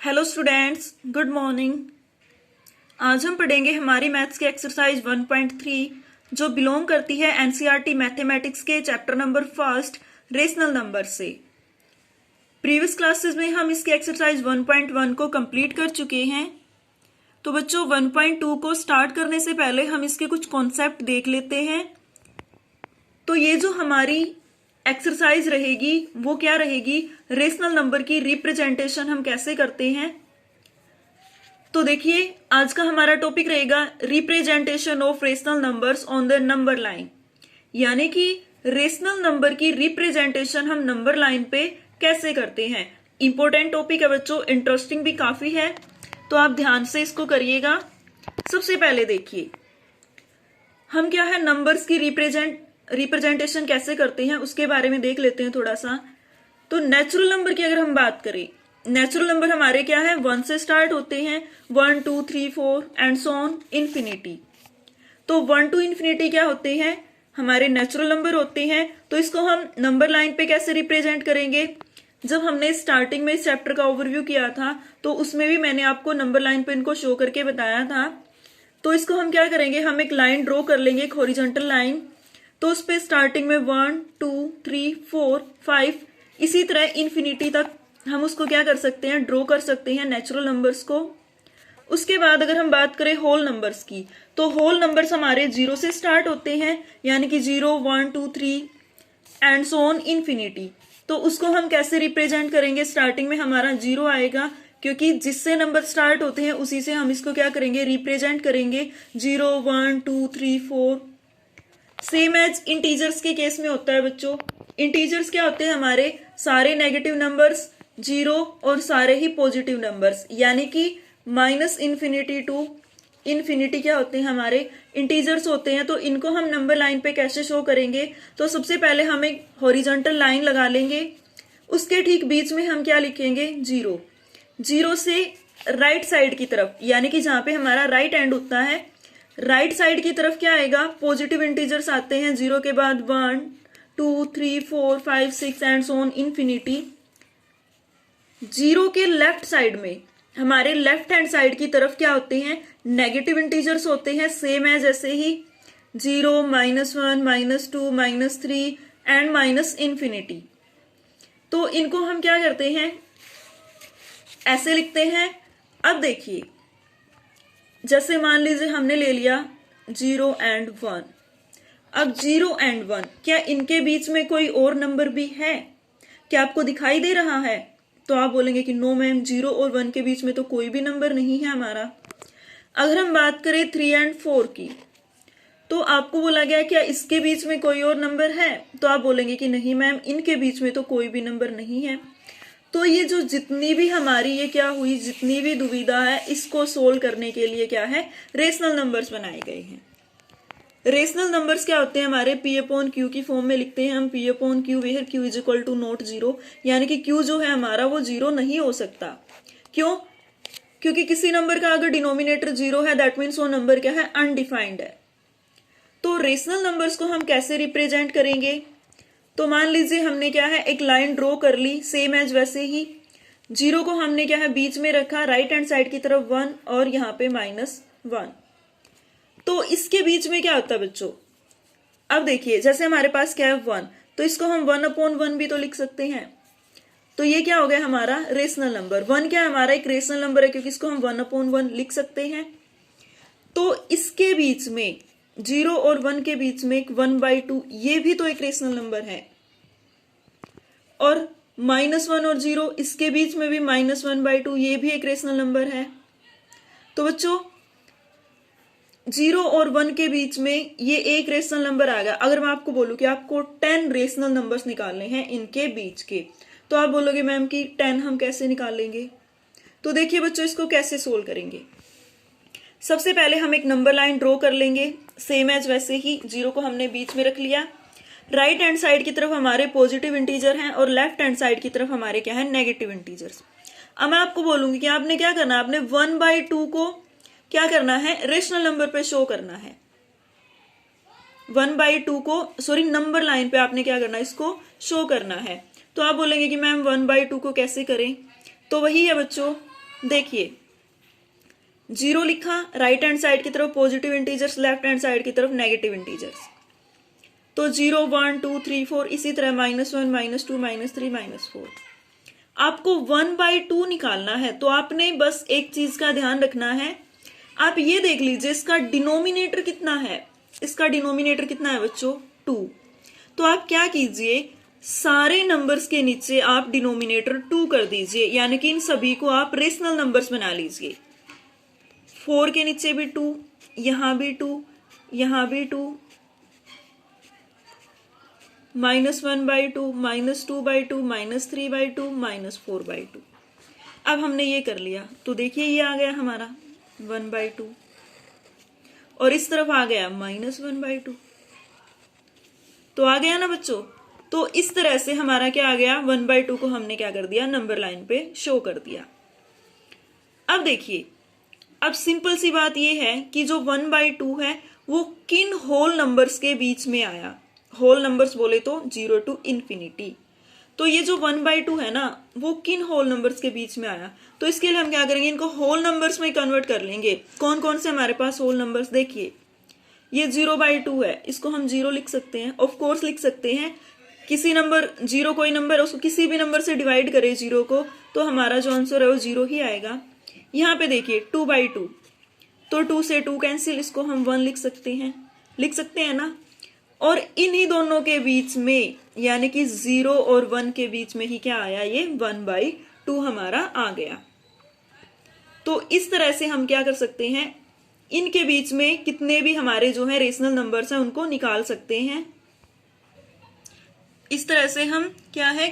Hello students, good morning. आज हम पढ़ेंगे हमारी मैथ्स की एक्सरसाइज 1.3 जो बिलोंग करती है एनसीईआरटी मैथमेटिक्स के chapter number first rational number से। प्रीवियस क्लासेस में हम इसकी एक्सरसाइज 1.1 को कंप्लीट कर चुके हैं। तो बच्चों 1.2 को स्टार्ट करने से पहले हम इसके कुछ कॉन्सेप्ट देख लेते हैं। तो ये जो हमारी एक्सरसाइज रहेगी वो क्या रहेगी, रेशनल नंबर की रिप्रेजेंटेशन हम कैसे करते हैं। तो देखिए आज का हमारा टॉपिक रहेगा representation of rational numbers on the number line, यानी कि रेशनल नंबर की रिप्रेजेंटेशन हम नंबर लाइन पे कैसे करते हैं। इंपॉर्टेंट टॉपिक है बच्चों, इंटरेस्टिंग भी काफी है, तो आप ध्यान से इसको करिएगा। सबसे पहले देखिए हम क्या है नंबर्स की रिप्रेजेंटेशन कैसे करते हैं उसके बारे में देख लेते हैं थोड़ा सा। तो नेचुरल नंबर की अगर हम बात करें, नेचुरल नंबर हमारे क्या है 1 से स्टार्ट होते हैं, 1 2 3 4 एंड सो ऑन इन्फिनिटी। तो 1 टू इन्फिनिटी क्या होते हैं, हमारे नेचुरल नंबर होते हैं। तो इसको हम नंबर लाइन पे कैसे रिप्रेजेंट करेंगे, जब हमने स्टार्टिंग में इस चैप्टर का ओवरव्यू किया था तो उसमें भी मैंने आपको नंबर लाइन पे इनको शो करके बताया था। तो इसको हम क्या करेंगे, हम एक लाइन ड्रॉ कर लेंगे, एक हॉरिजॉन्टल लाइन। तो उस पे स्टार्टिंग में 1 2 3 4 5 इसी तरह इन्फिनिटी तक हम उसको क्या कर सकते हैं, ड्रॉ कर सकते हैं नेचुरल नंबर्स को। उसके बाद अगर हम बात करें होल नंबर्स की, तो होल नंबर्स हमारे 0 से स्टार्ट होते हैं, यानी कि 0 1 2 3 एंड सो ऑन इन्फिनिटी। तो उसको हम कैसे रिप्रेजेंट करेंगे, स्टार्टिंग में हमारा 0 आएगा, क्योंकि जिससे नंबर स्टार्ट होते हैं उसी से हम इसको क्या करेंगे, रिप्रेजेंट करेंगे। 0 1 2 3 4 सेम एज इंटीजर्स के केस में होता है बच्चों। इंटीजर्स क्या होते हैं, हमारे सारे नेगेटिव नंबर्स 0 और सारे ही पॉजिटिव नंबर्स, यानी कि माइनस इन्फिनिटी टू इन्फिनिटी क्या होते हैं, हमारे इंटीजर्स होते हैं। तो इनको हम नंबर लाइन पे कैसे शो करेंगे, तो सबसे पहले हम एक हॉरिजॉन्टल लाइन लगा लेंगे, उसके ठीक बीच में हम क्या लिखेंगे, 0। 0 से राइट साइड की तरफ, यानी कि जहां पे हमारा राइट एंड होता है, राइट साइड की तरफ क्या आएगा, पॉजिटिव इंटीजर्स आते हैं। 0 के बाद 1 2 3 4 5 6 एंड सो ऑन इन्फिनिटी। 0 के लेफ्ट साइड में, हमारे लेफ्ट हैंड साइड की तरफ क्या होते हैं, नेगेटिव इंटीजर्स होते हैं, सेम एज ऐसे ही 0 -1 -2 -3 एंड माइनस इन्फिनिटी। तो इनको हम क्या करते हैं, ऐसे लिखते हैं। अब देखिए जैसे मान लीजिए हमने ले लिया 0 एंड 1। अब 0 एंड 1 क्या इनके बीच में कोई और नंबर भी है, क्या आपको दिखाई दे रहा है? तो आप बोलेंगे कि नो मैम, 0 और 1 के बीच में तो कोई भी नंबर नहीं है हमारा। अगर हम बात करें 3 एंड 4 की, तो आपको बोला गया क्या इसके बीच में कोई और नंबर है, तो आप बोलेंगे कि नहीं मैम, इनके बीच में तो कोई भी नंबर नहीं है। तो ये जो जितनी भी हमारी ये क्या हुई, जितनी भी दुविधा है, इसको सोल्व करने के लिए क्या है, रेशनल नंबर्स बनाए गए हैं। रेशनल नंबर्स क्या होते हैं, हमारे P अपॉन Q की फॉर्म में लिखते हैं हम, P upon Q where Q is equal to not 0, यानी कि Q जो है हमारा वो 0 नहीं हो सकता। क्यों? क्योंकि किसी नंबर का अगर डिनोमिनेटर 0 है दैट मीन्स वो नंबर क्या है, अनडिफाइंड है। तो रेशनल नंबर्स को हम कैसे रिप्रेजेंट करेंगे, तो मान लीजिए हमने क्या है एक लाइन ड्रॉ कर ली, सेम एज वैसे ही 0 को हमने क्या है बीच में रखा, राइट हैंड साइड की तरफ 1 और यहाँ पे -1। तो इसके बीच में क्या होता है बच्चों, अब देखिए जैसे हमारे पास क्या है 1, तो इसको हम 1 अपॉन 1 भी तो लिख सकते हैं। तो ये क्या हो गया हमारा रेशनल नंबर। 1 क्या है हमारा एक रेशनल नंबर है, क्योंकि इसको हम 1 अपॉन 1 लिख सकते हैं। तो इसके बीच में 0 और 1 के बीच में एक 1/2, ये भी तो एक रेशनल नंबर है। और -1 और 0 इसके बीच में भी -1/2, ये भी एक रेशनल नंबर है। तो बच्चों 0 और 1 के बीच में ये एक रेशनल नंबर आ गया। अगर मैं आपको बोलूं कि आपको 10 रेशनल नंबर्स निकालने हैं इनके बीच के, तो आप बोलोगे मैम कि 10 हम कैसे निकालेंगे। तो देखिए बच्चों इसको कैसे सोल्व करेंगे। सबसे पहले हम एक नंबर लाइन ड्रॉ कर लेंगे, सेम एज वैसे ही 0 को हमने बीच में रख लिया। राइट हैंड साइड की तरफ हमारे पॉजिटिव इंटीजर हैं और लेफ्ट हैंड साइड की तरफ हमारे क्या है, नेगेटिव इंटीजर्स। अब मैं आपको बोलूंगी कि आपने क्या करना है, आपने 1/2 को क्या करना है, रेशनल नंबर पे शो करना है। 1/2 को सॉरी नंबर लाइन पे आपने क्या करना है, इसको शो करना है। तो आप बोलेंगे कि मैम 1/2 को कैसे करें, तो वही है बच्चों देखिए 0 लिखा, राइट हैंड साइड की तरफ positive integers, left hand side की तरफ नेगेटिव इंटीजर्स। तो 0 1 2 3 4 इसी तरह -1 -2 -3 -4। आपको 1/2 निकालना है तो आपने बस एक चीज का ध्यान रखना है, आप ये देख लीजिए इसका डिनोमिनेटर कितना है। इसका डिनोमिनेटर कितना है बच्चों? 2। तो आप क्या कीजिए, सारे नंबर्स के नीचे आप डिनोमिनेटर 2 कर दीजिए, यानी कि इन सभी को आप रेशनल नंबर्स बना लीजिए। 4 के नीचे भी 2, यहां भी 2, यहां भी 2, -1/2, -2/2, -3/2, -4/2। अब हमने ये कर लिया तो देखिए ये आ गया हमारा 1/2 और इस तरफ आ गया -1/2। तो आ गया ना बच्चों। तो इस तरह से हमारा क्या आ गया, 1/2 को हमने क्या कर दिया, नंबर लाइन पे शो कर दिया। अब देखिए, अब सिंपल सी बात ये है कि जो 1/2 है वो किन होल नंबर्स के बीच में आया। होल नंबर्स बोले तो 0 to ∞। तो ये जो 1/2 है ना वो किन होल नंबर्स के बीच में आया। तो इसके लिए हम क्या करेंगे, इनको होल नंबर्स में कन्वर्ट कर लेंगे। कौन कौन से हमारे पास होल नंबर्स, देखिए ये 0/2 है, इसको हम 0 लिख सकते हैं, ऑफ कोर्स लिख सकते हैं। किसी नंबर 0 कोई नंबर उसको किसी भी नंबर से डिवाइड करे 0 को तो हमारा जो आंसर है वो 0 ही आएगा। यहाँ पे देखिए 2/2, तो 2 से 2 कैंसिल, इसको हम 1 लिख सकते हैं ना। और इन्हीं दोनों के बीच में यानी कि 0 और 1 के बीच में ही क्या आया, ये 1/2 हमारा आ गया। तो इस तरह से हम क्या कर सकते हैं, इनके बीच में कितने भी हमारे जो है रेशनल नंबर्स हैं उनको निकाल सकते हैं। इस तरह से हम क्या है,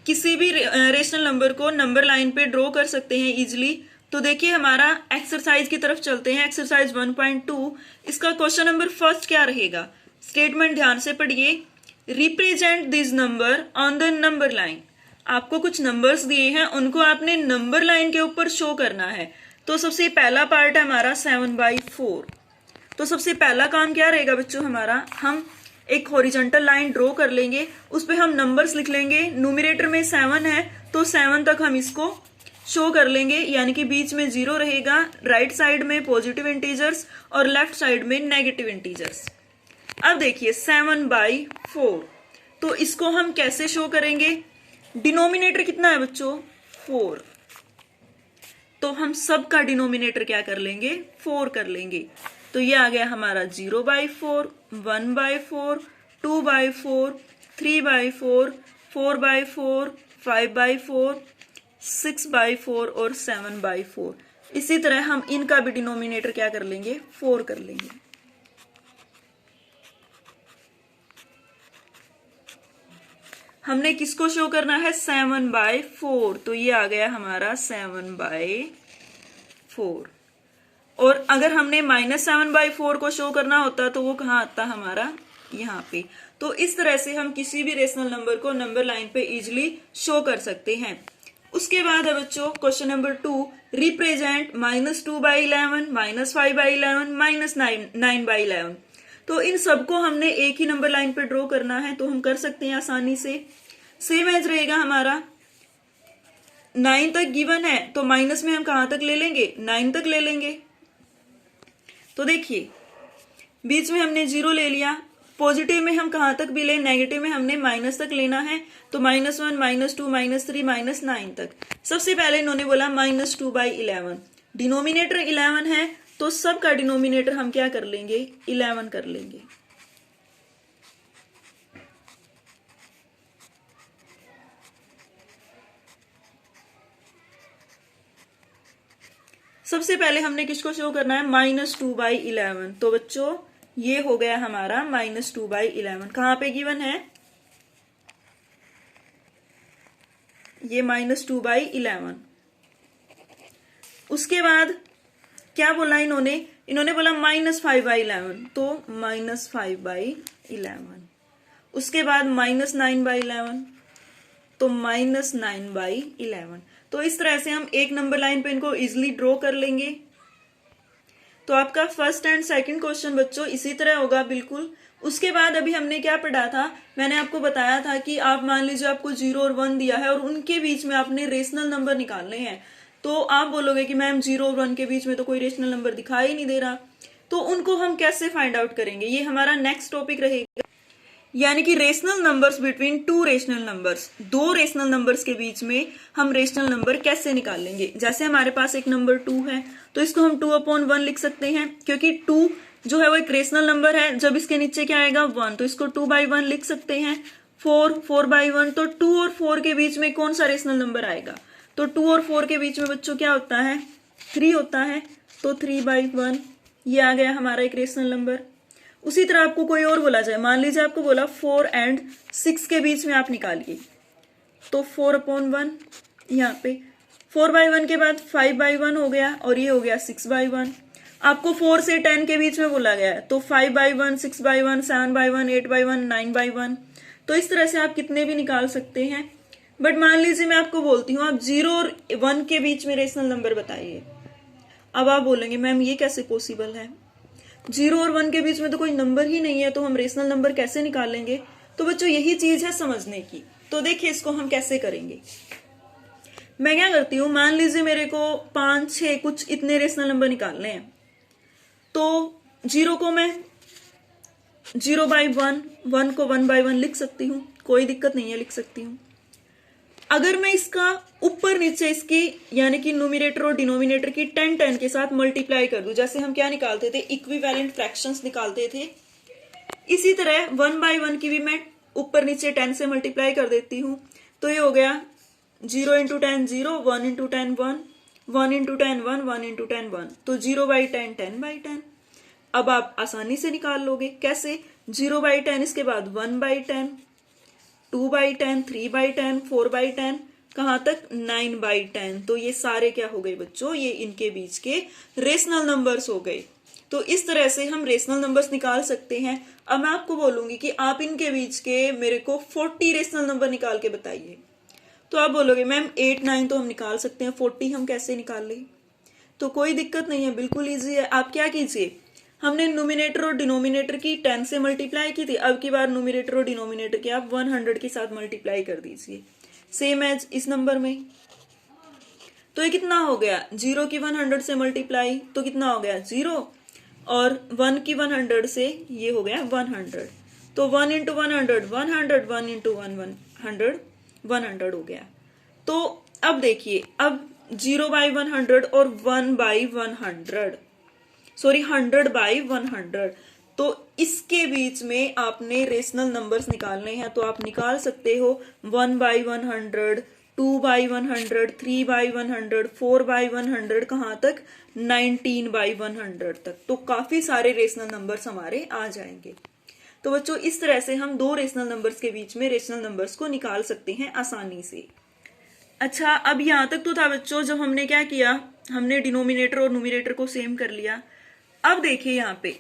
किसी भी रेशनल नंबर को नंबर लाइन पे ड्रॉ कर सकते हैं इजिली। तो देखिए हमारा एक्सरसाइज की तरफ चलते हैं, एक्सरसाइज 1.2। इसका क्वेश्चन नंबर फर्स्ट क्या रहेगा, स्टेटमेंट ध्यान से पढ़िए। Represent this number on the number line. आपको कुछ नंबर्स दिए हैं, उनको आपने नंबर लाइन के ऊपर शो करना है। तो सबसे पहला पार्ट है हमारा 7/4। तो सबसे पहला काम क्या रहेगा बच्चों हमारा, हम एक हॉरिजॉन्टल लाइन ड्रॉ कर लेंगे, उस पे हम नंबर्स लिख लेंगे। न्यूमरेटर में 7 है तो 7 तक हम इसको शो कर लेंगे, यानी कि बीच में 0 रहेगा, राइट साइड में पॉजिटिव इंटीजर्स और लेफ्ट साइड में नेगेटिव इंटीजर्स। अब देखिए 7/4, तो इसको हम कैसे शो करेंगे, डिनोमिनेटर कितना है बच्चों 4, तो हम सब का डिनोमिनेटर क्या कर लेंगे 4 कर लेंगे। तो ये आ गया हमारा 0/4, 1/4, 2/4, 3/4, 4/4, 5/4, 6/4 और 7/4। इसी तरह हम इनका भी डिनोमिनेटर क्या कर लेंगे 4 कर लेंगे। हमने किसको शो करना है 7/4, तो ये आ गया हमारा 7/4। और अगर हमने -7/4 को शो करना होता तो वो कहाँ आता हमारा यहाँ पे। तो इस तरह से हम किसी भी रेशनल नंबर को नंबर लाइन पे इजिली शो कर सकते हैं। उसके बाद है बच्चों क्वेश्चन नंबर 2, रिप्रेजेंट -2/11, -5/11, -9/11। तो इन सबको हमने एक ही नंबर लाइन पे ड्रॉ करना है, तो हम कर सकते हैं आसानी से। सेम एज रहेगा हमारा, 9 तक गिवन है तो माइनस में हम कहां तक ले लेंगे 9 तक ले लेंगे। तो देखिए बीच में हमने 0 ले लिया, पॉजिटिव में हम कहां तक भी ले, नेगेटिव में हमने माइनस तक लेना है, तो -1, -2, -3, -9 तक। सबसे पहले इन्होंने बोला -2/11, डिनोमिनेटर 11 है तो सब का डिनोमिनेटर हम क्या कर लेंगे 11 कर लेंगे। सबसे पहले हमने किसको शो करना है -2/11, तो बच्चों ये हो गया हमारा -2/11। कहां पे गिवन है ये -2/11। उसके बाद क्या बोला इन्होंने बोला -5/11, तो -5/11। उसके बाद -9/11, तो -9/11। तो इस तरह से हम एक नंबर लाइन पे इनको इजिली ड्रॉ कर लेंगे। तो आपका फर्स्ट एंड सेकंड क्वेश्चन बच्चों इसी तरह होगा बिल्कुल। उसके बाद अभी हमने क्या पढ़ा था, मैंने आपको बताया था कि आप मान लीजिए आपको 0 और 1 दिया है और उनके बीच में आपने रेशनल नंबर निकालने हैं। तो आप बोलोगे कि मैम 0 और 1 के बीच में तो कोई रेशनल नंबर दिखाई ही नहीं दे रहा, तो उनको हम कैसे फाइंड आउट करेंगे, ये हमारा नेक्स्ट टॉपिक रहेगा। यानी कि rational numbers between two rational numbers, दो रेशनल नंबर्स के बीच में हम रेशनल नंबर कैसे निकाल लेंगे। जैसे हमारे पास एक नंबर 2 है तो इसको हम 2/1 लिख सकते हैं, क्योंकि 2 जो है वो एक रेशनल नंबर है। जब इसके नीचे क्या आएगा 1, तो इसको 2/1 लिख सकते हैं। 4/1, तो 2 और 4 के बीच में कौन सा रेशनल नंबर आएगा, तो 2 और 4 के बीच में बच्चों क्या होता है 3 होता है, तो 3/1 ये आ गया हमारा एक रेशनल नंबर। उसी तरह आपको कोई और बोला जाए, मान लीजिए आपको बोला 4 और 6 के बीच में आप निकालिए, तो 4/1 यहाँ पे 4/1 के बाद 5/1 हो गया और ये हो गया 6/1। आपको 4 से 10 के बीच में बोला गया है, तो 5/1, 6/1, 7/1, 8/1, 9/1। तो इस तरह से आप कितने भी निकाल सकते हैं। बट मान लीजिए मैं आपको बोलती हूँ आप 0 और 1 के बीच में रेशनल नंबर बताइए। अब आप बोलेंगे मैम ये कैसे पॉसिबल है, 0 और 1 के बीच में तो कोई नंबर ही नहीं है, तो हम रेशनल नंबर कैसे निकालेंगे। तो बच्चों यही चीज है समझने की। तो देखिए इसको हम कैसे करेंगे। मैं क्या करती हूँ, मान लीजिए मेरे को 5, 6 कुछ इतने रेशनल नंबर निकालने हैं, तो 0 को मैं 0/1, 1 को 1/1 लिख सकती हूँ, कोई दिक्कत नहीं है, लिख सकती हूँ। अगर मैं इसका ऊपर नीचे इसकी यानी कि न्यूमरेटर और डिनोमिनेटर की 10 के साथ मल्टीप्लाई कर दूं, जैसे हम क्या निकालते थे इक्विवेलेंट फ्रैक्शंस निकालते थे, इसी तरह 1/1 की भी मैं ऊपर नीचे 10 से मल्टीप्लाई कर देती हूँ। तो ये हो गया 0 × 10 0, 1 × 10 1, 1 × 10 1, 1 × 10 1, तो 0/10 10/10। अब आप आसानी से निकाल लोगे, कैसे 0/10 इसके बाद 1/10, 2/10, 3/10, 4/10, कहां तक 9/10। तो ये सारे क्या हो गए बच्चों, ये इनके बीच के रेशनल नंबर्स हो गए। तो इस तरह से हम रेशनल नंबर्स निकाल सकते हैं। अब मैं आपको बोलूंगी कि आप इनके बीच के मेरे को 40 रेशनल नंबर निकाल के बताइए। तो आप बोलोगे मैम 8, 9 तो हम निकाल सकते हैं, 40 हम कैसे निकाल लें। तो कोई दिक्कत नहीं है, बिल्कुल ईजी है। आप क्या कीजिए, हमने न्यूमिनेटर और डिनोमिनेटर की 10 से मल्टीप्लाई की थी, अब की बार न्यूमिनेटर और डिनोमिनेटर की आप 100 के साथ मल्टीप्लाई कर दीजिए, सेम एज इस नंबर में। तो ये कितना हो गया, 0 की 100 से मल्टीप्लाई तो कितना हो गया 0, और 1 की 100 से ये हो गया 100, तो 1 × 100 100, 1 × 100 100 हो गया। तो अब देखिए, अब 0/100 और 1/100 सॉरी 100/100, तो इसके बीच में आपने रेशनल नंबर्स निकालने हैं। तो आप निकाल सकते हो 1/100, 2/100, 3/100, 4/100, कहां तक 19/100 तक। तो काफी सारे रेशनल नंबर्स हमारे आ जाएंगे। तो बच्चों इस तरह से हम दो रेशनल नंबर्स के बीच में रेशनल नंबर्स को निकाल सकते हैं आसानी से। अच्छा, अब यहां तक तो था बच्चों, जब हमने क्या किया, हमने डिनोमिनेटर और न्यूमरेटर को सेम कर लिया। अब देखिए यहाँ पे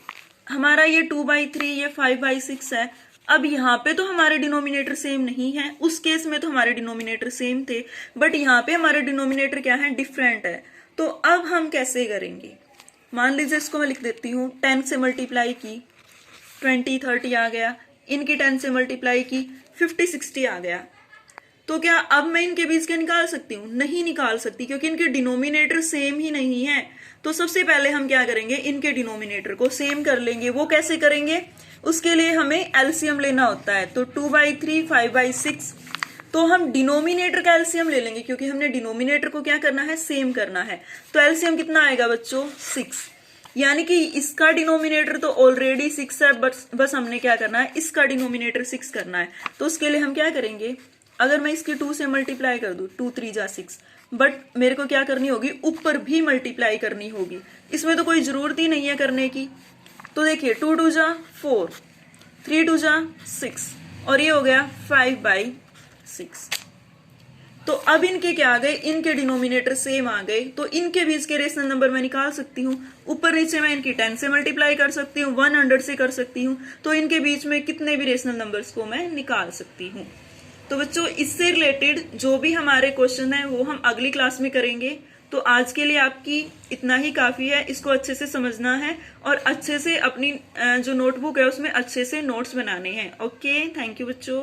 हमारा ये 2/3, ये 5/6 है। अब यहाँ पे तो हमारे डिनोमिनेटर सेम नहीं है, उस केस में तो हमारे डिनोमिनेटर सेम थे, बट यहाँ पे हमारे डिनोमिनेटर क्या है, डिफरेंट है। तो अब हम कैसे करेंगे, मान लीजिए इसको मैं लिख देती हूँ, 10 से मल्टीप्लाई की 20 30 आ गया, इनकी 10 से मल्टीप्लाई की 50 60 आ गया। तो क्या अब मैं इनके बीच के निकाल सकती हूँ, नहीं निकाल सकती, क्योंकि इनके डिनोमिनेटर सेम ही नहीं है। तो सबसे पहले हम क्या करेंगे, इनके डिनोमिनेटर को सेम कर लेंगे। वो कैसे करेंगे, उसके लिए हमें एलसीएम लेना होता है। तो 2/3 5/6, तो हम डिनोमिनेटर का एलसीएम ले लेंगे, क्योंकि हमने डिनोमिनेटर को क्या करना है, सेम करना है। तो एलसीएम कितना आएगा बच्चों 6, यानी कि इसका डिनोमिनेटर तो ऑलरेडी 6 है, बस हमने क्या करना है, इसका डिनोमिनेटर 6 करना है। तो उसके लिए हम क्या करेंगे, अगर मैं इसकी 2 से मल्टीप्लाई कर दूं, 2 3 जा 6, बट मेरे को क्या करनी होगी, ऊपर भी मल्टीप्लाई करनी होगी। इसमें तो कोई जरूरत ही नहीं है करने की। तो देखिए 2 2 जा 4, 3 2 जा 6, और ये हो गया 5/6। तो अब इनके क्या आ गए, इनके डिनोमिनेटर सेम आ गए। तो इनके बीच के रेशनल नंबर मैं निकाल सकती हूँ। ऊपर नीचे मैं इनकी 10 से मल्टीप्लाई कर सकती हूँ, 100 से कर सकती हूँ। तो इनके बीच में कितने भी रेशनल नंबर्स को मैं निकाल सकती हूँ। तो बच्चों इससे रिलेटेड जो भी हमारे क्वेश्चन है वो हम अगली क्लास में करेंगे। तो आज के लिए आपकी इतना ही काफी है, इसको अच्छे से समझना है और अच्छे से अपनी जो नोटबुक है उसमें अच्छे से नोट्स बनाने हैं। ओके, थैंक यू बच्चों।